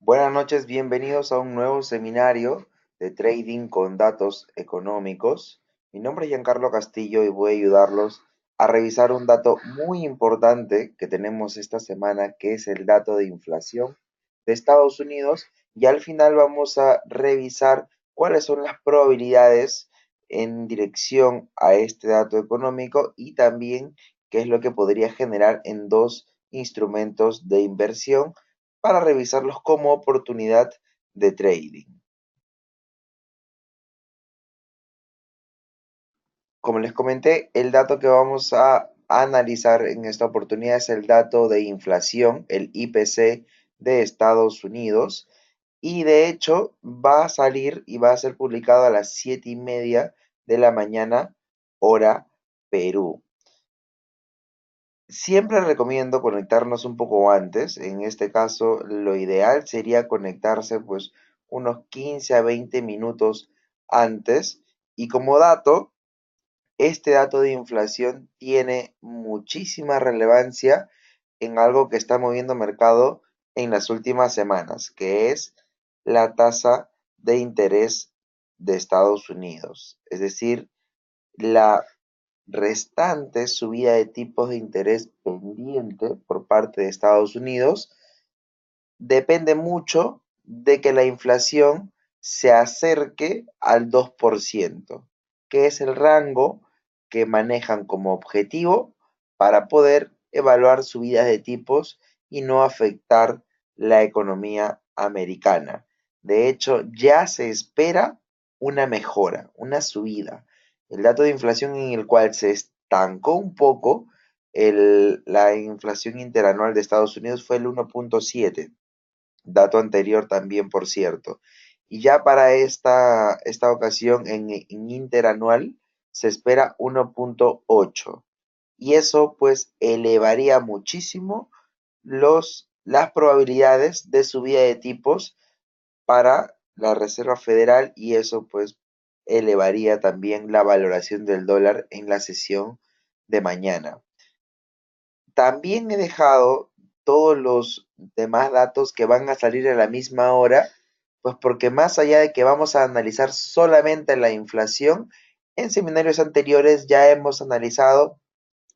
Buenas noches, bienvenidos a un nuevo seminario de trading con datos económicos. Mi nombre es Giancarlo Castillo y voy a ayudarlos a revisar un dato muy importante que tenemos esta semana, que es el dato de inflación de Estados Unidos. Y al final vamos a revisar cuáles son las probabilidades en dirección a este dato económico y también qué es lo que podría generar en dos instrumentos de inversión para revisarlos como oportunidad de trading. Como les comenté, el dato que vamos a analizar en esta oportunidad es el dato de inflación, el IPC de Estados Unidos, y de hecho va a salir y va a ser publicado a las 7:30 de la mañana, hora Perú. Siempre recomiendo conectarnos un poco antes. En este caso, lo ideal sería conectarse pues unos 15 a 20 minutos antes. Y como dato, este dato de inflación tiene muchísima relevancia en algo que está moviendo mercado en las últimas semanas, que es la tasa de interés de Estados Unidos. Es decir, la restante subida de tipos de interés pendiente por parte de Estados Unidos depende mucho de que la inflación se acerque al 2%, que es el rango que manejan como objetivo para poder evaluar subidas de tipos y no afectar la economía americana. De hecho, ya se espera una mejora, una subida. El dato de inflación en el cual se estancó un poco la inflación interanual de Estados Unidos fue el 1.7, dato anterior también, por cierto. Y ya para esta ocasión en interanual se espera 1.8. Y eso pues elevaría muchísimo las probabilidades de subida de tipos para la Reserva Federal, y eso pues elevaría también la valoración del dólar en la sesión de mañana. También he dejado todos los demás datos que van a salir a la misma hora, pues porque más allá de que vamos a analizar solamente la inflación, en seminarios anteriores ya hemos analizado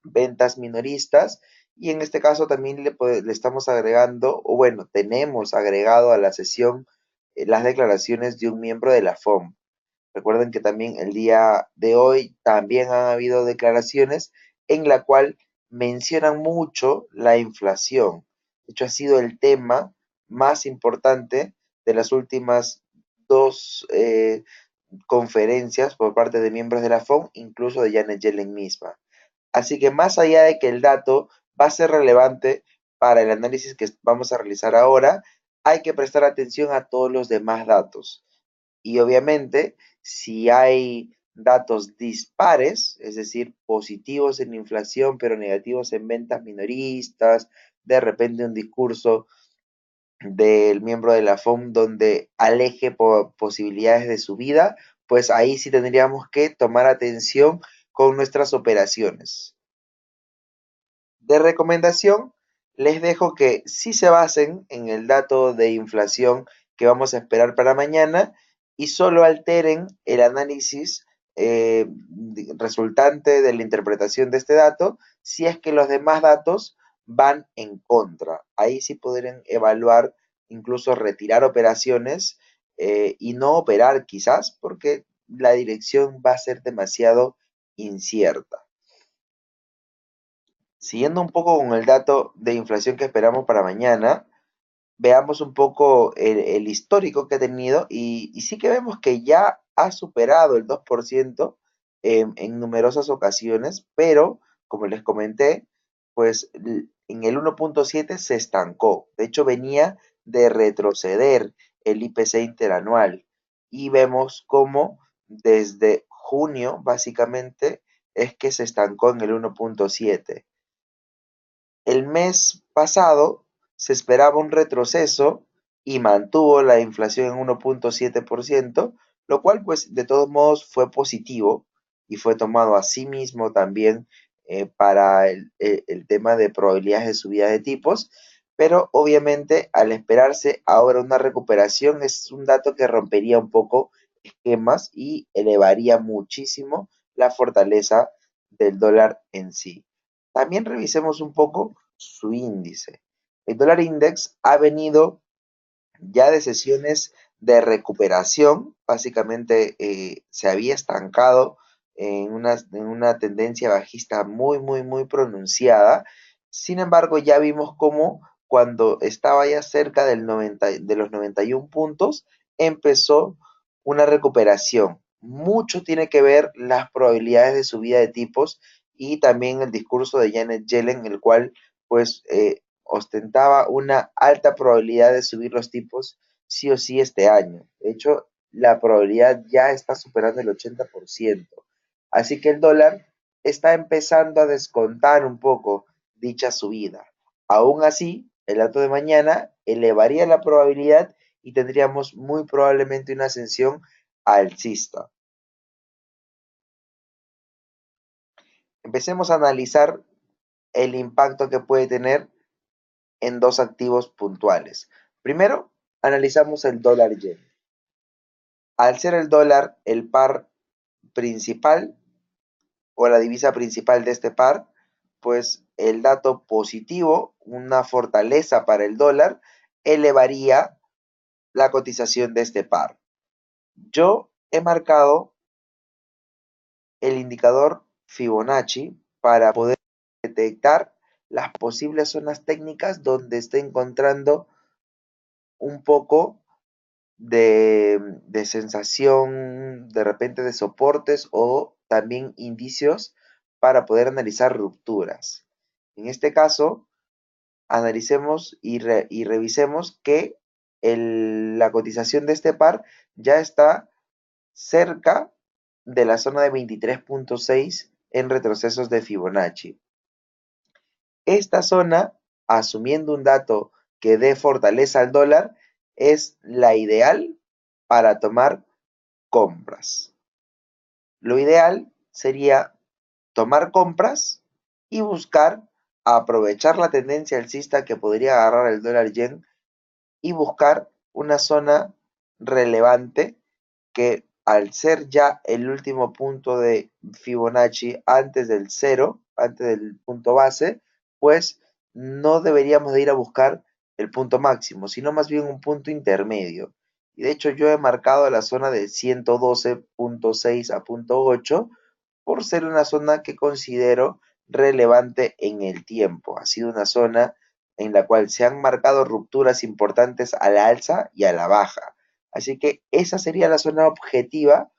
ventas minoristas, y en este caso también le estamos agregando, o bueno, tenemos agregado a la sesión las declaraciones de un miembro de la FOM. Recuerden que también el día de hoy también han habido declaraciones en la cual mencionan mucho la inflación. De hecho, ha sido el tema más importante de las últimas dos conferencias por parte de miembros de la FOM, incluso de Janet Yellen misma. Así que más allá de que el dato va a ser relevante para el análisis que vamos a realizar ahora, hay que prestar atención a todos los demás datos. Y obviamente, si hay datos dispares, es decir, positivos en inflación, pero negativos en ventas minoristas, de repente un discurso del miembro de la FOM donde aleje posibilidades de subida, pues ahí sí tendríamos que tomar atención con nuestras operaciones. De recomendación, les dejo que sí se basen en el dato de inflación que vamos a esperar para mañana y solo alteren el análisis resultante de la interpretación de este dato si es que los demás datos van en contra. Ahí sí podrán evaluar, incluso retirar operaciones y no operar quizás porque la dirección va a ser demasiado incierta. Siguiendo un poco con el dato de inflación que esperamos para mañana, veamos un poco el histórico que ha tenido, y sí que vemos que ya ha superado el 2% en numerosas ocasiones, pero como les comenté, pues en el 1.7 se estancó. De hecho, venía de retroceder el IPC interanual, y vemos cómo desde junio básicamente es que se estancó en el 1.7. El mes pasado se esperaba un retroceso y mantuvo la inflación en 1.7%, lo cual pues de todos modos fue positivo y fue tomado a sí mismo también para el tema de probabilidades de subida de tipos, pero obviamente al esperarse ahora una recuperación es un dato que rompería un poco esquemas y elevaría muchísimo la fortaleza del dólar en sí. También revisemos un poco su índice. El dólar index ha venido ya de sesiones de recuperación, básicamente se había estancado en una tendencia bajista muy pronunciada. Sin embargo, ya vimos cómo cuando estaba ya cerca de los 91 puntos, empezó una recuperación. Mucho tiene que ver las probabilidades de subida de tipos y también el discurso de Janet Yellen, el cual pues ostentaba una alta probabilidad de subir los tipos sí o sí este año. De hecho, la probabilidad ya está superando el 80%. Así que el dólar está empezando a descontar un poco dicha subida. Aún así, el dato de mañana elevaría la probabilidad y tendríamos muy probablemente una ascensión alcista. Empecemos a analizar el impacto que puede tener en dos activos puntuales. Primero, analizamos el dólar yen. Al ser el dólar el par principal o la divisa principal de este par, pues el dato positivo, una fortaleza para el dólar, elevaría la cotización de este par. Yo he marcado el indicador Fibonacci para poder detectar las posibles zonas técnicas donde esté encontrando un poco de sensación, de repente de soportes o también indicios para poder analizar rupturas. En este caso, analicemos y revisemos que la cotización de este par ya está cerca de la zona de 23.6 en retrocesos de Fibonacci. Esta zona, asumiendo un dato que dé fortaleza al dólar, es la ideal para tomar compras. Lo ideal sería tomar compras y buscar aprovechar la tendencia alcista que podría agarrar el dólar yen y buscar una zona relevante que al ser ya el último punto de Fibonacci antes del cero, antes del punto base, pues no deberíamos de ir a buscar el punto máximo, sino más bien un punto intermedio. Y de hecho yo he marcado la zona de 112.6 a punto 8 por ser una zona que considero relevante en el tiempo. Ha sido una zona en la cual se han marcado rupturas importantes a la alza y a la baja. Así que esa sería la zona objetiva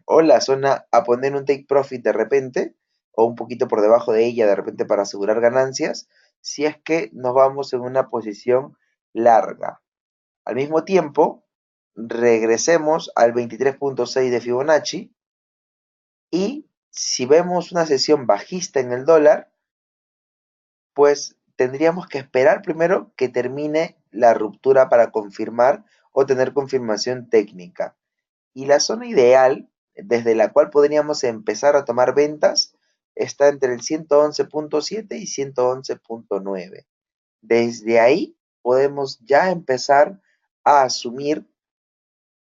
o la zona a poner un take profit de repente o un poquito por debajo de ella de repente para asegurar ganancias si es que nos vamos en una posición larga. Al mismo tiempo, regresemos al 23.6 de Fibonacci y si vemos una sesión bajista en el dólar, pues tendríamos que esperar primero que termine la ruptura para confirmar o tener confirmación técnica. Y la zona ideal desde la cual podríamos empezar a tomar ventas está entre el 111.7 y 111.9. Desde ahí podemos ya empezar a asumir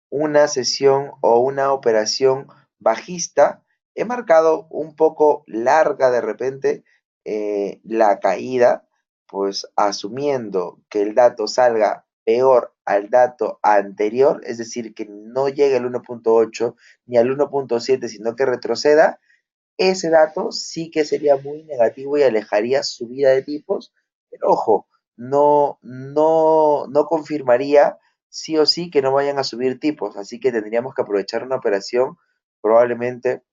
una sesión o una operación bajista. He marcado un poco larga de repente la caída, pues asumiendo que el dato salga peor al dato anterior, es decir, que no llegue al 1.8 ni al 1.7, sino que retroceda, ese dato sí que sería muy negativo y alejaría subida de tipos, pero ojo, no confirmaría sí o sí que no vayan a subir tipos, así que tendríamos que aprovechar una operación probablemente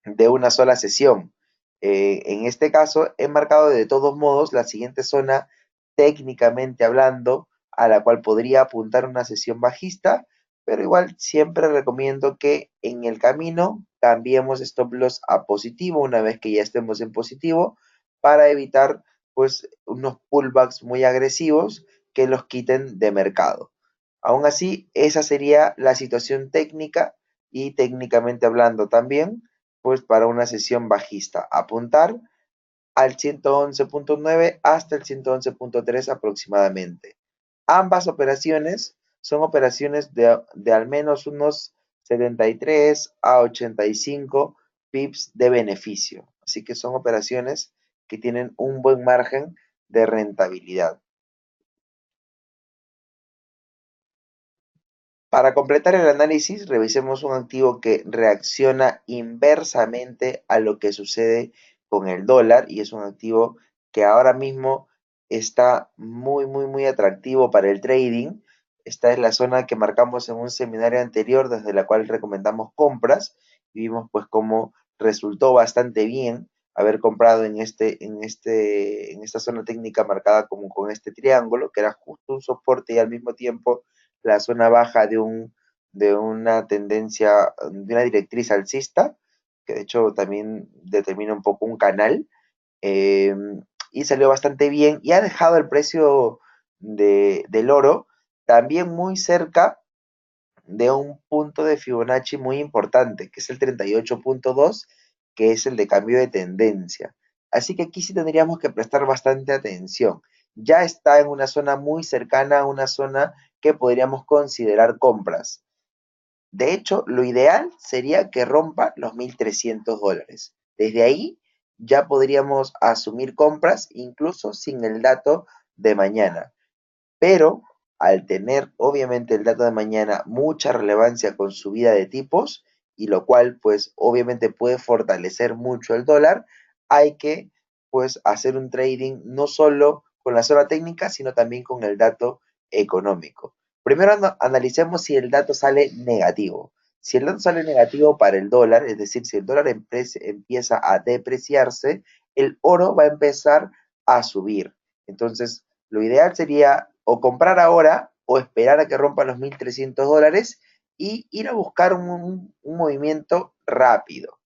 de una sola sesión. En este caso, he marcado de todos modos la siguiente zona técnicamente hablando, a la cual podría apuntar una sesión bajista, pero igual siempre recomiendo que en el camino cambiemos stop loss a positivo una vez que ya estemos en positivo para evitar pues unos pullbacks muy agresivos que los quiten de mercado. Aún así, esa sería la situación técnica y técnicamente hablando también, pues para una sesión bajista. Apuntar al 111.9 hasta el 111.3 aproximadamente. Ambas operaciones son operaciones de al menos unos 73 a 85 pips de beneficio. Así que son operaciones que tienen un buen margen de rentabilidad. Para completar el análisis, revisemos un activo que reacciona inversamente a lo que sucede con el dólar y es un activo que ahora mismo está muy atractivo para el trading. Esta es la zona que marcamos en un seminario anterior desde la cual recomendamos compras y vimos pues cómo resultó bastante bien haber comprado en esta zona técnica marcada como con este triángulo, que era justo un soporte y al mismo tiempo la zona baja de una tendencia, de una directriz alcista, que de hecho también determina un poco un canal, eh, y salió bastante bien y ha dejado el precio del oro también muy cerca de un punto de Fibonacci muy importante, que es el 38.2, que es el de cambio de tendencia. Así que aquí sí tendríamos que prestar bastante atención. Ya está en una zona muy cercana a una zona que podríamos considerar compras. De hecho, lo ideal sería que rompa los $1,300. Desde ahí ya podríamos asumir compras incluso sin el dato de mañana. Pero al tener obviamente el dato de mañana mucha relevancia con subida de tipos, y lo cual pues obviamente puede fortalecer mucho el dólar, hay que pues hacer un trading no solo con la zona técnica, sino también con el dato económico. Primero analicemos si el dato sale negativo. Si el dato sale negativo para el dólar, es decir, si el dólar empieza a depreciarse, el oro va a empezar a subir. Entonces, lo ideal sería o comprar ahora o esperar a que rompa los $1,300 y ir a buscar un movimiento rápido.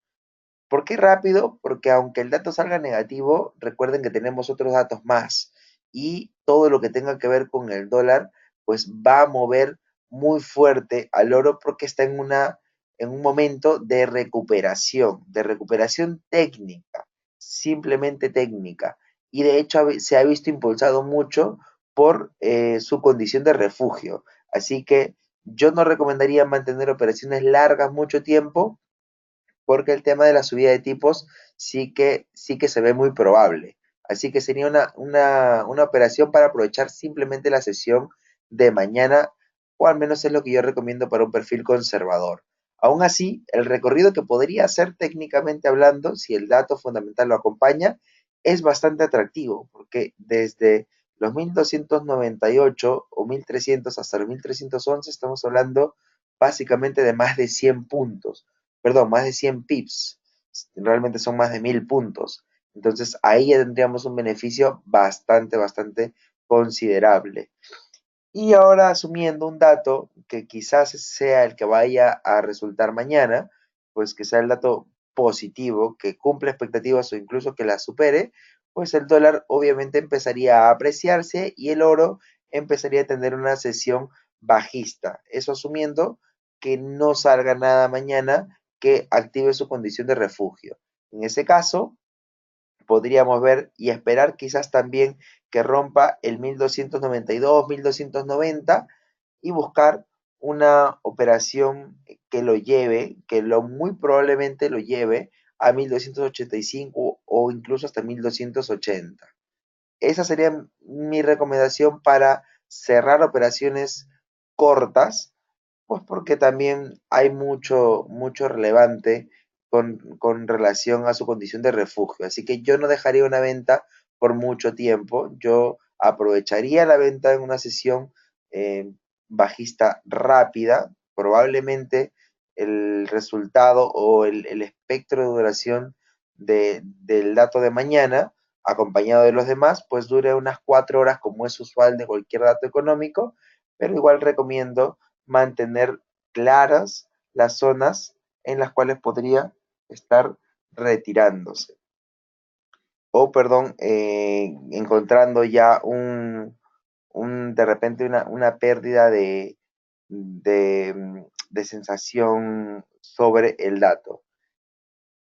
¿Por qué rápido? Porque aunque el dato salga negativo, recuerden que tenemos otros datos más y todo lo que tenga que ver con el dólar, pues va a mover muy fuerte al oro porque está en un momento de recuperación técnica, simplemente técnica. Y de hecho se ha visto impulsado mucho por su condición de refugio. Así que yo no recomendaría mantener operaciones largas mucho tiempo porque el tema de la subida de tipos sí que se ve muy probable. Así que sería una operación para aprovechar simplemente la sesión de mañana, o al menos es lo que yo recomiendo para un perfil conservador. Aún así, el recorrido que podría hacer técnicamente hablando, si el dato fundamental lo acompaña, es bastante atractivo, porque desde los 1,298 o 1,300 hasta los 1,311 estamos hablando básicamente de más de 100 puntos, perdón, más de 100 pips, realmente son más de 1,000 puntos. Entonces ahí ya tendríamos un beneficio bastante considerable. Y ahora asumiendo un dato que quizás sea el que vaya a resultar mañana, pues que sea el dato positivo, que cumpla expectativas o incluso que las supere, pues el dólar obviamente empezaría a apreciarse y el oro empezaría a tener una sesión bajista. Eso asumiendo que no salga nada mañana que active su condición de refugio. En ese caso, podríamos ver y esperar quizás también que rompa el 1,292, 1,290 y buscar una operación que lo lleve, que lo muy probablemente lo lleve a 1,285 o incluso hasta 1,280. Esa sería mi recomendación para cerrar operaciones cortas, pues porque también hay mucho relevante con relación a su condición de refugio. Así que yo no dejaría una venta por mucho tiempo. Yo aprovecharía la venta en una sesión eh, bajista rápida. Probablemente el resultado o el espectro de duración del dato de mañana, acompañado de los demás, pues dure unas 4 horas como es usual de cualquier dato económico, pero igual recomiendo mantener claras las zonas en las cuales podría estar retirándose. O, perdón, encontrando ya de repente una pérdida de sensación sobre el dato.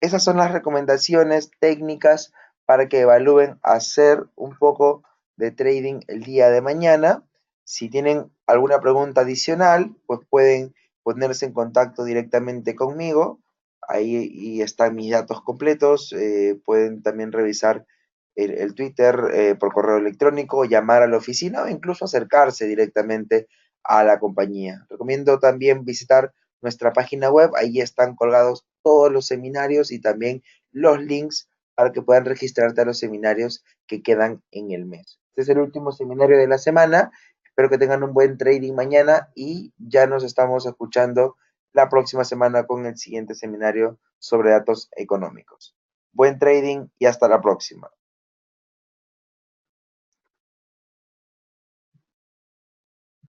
Esas son las recomendaciones técnicas para que evalúen hacer un poco de trading el día de mañana. Si tienen alguna pregunta adicional, pues pueden ponerse en contacto directamente conmigo. Ahí están mis datos completos. Pueden también revisar el Twitter por correo electrónico, llamar a la oficina o incluso acercarse directamente a la compañía. Recomiendo también visitar nuestra página web. Ahí están colgados todos los seminarios y también los links para que puedan registrarte a los seminarios que quedan en el mes. Este es el último seminario de la semana. Espero que tengan un buen trading mañana y ya nos estamos escuchando la próxima semana con el siguiente seminario sobre datos económicos. Buen trading y hasta la próxima.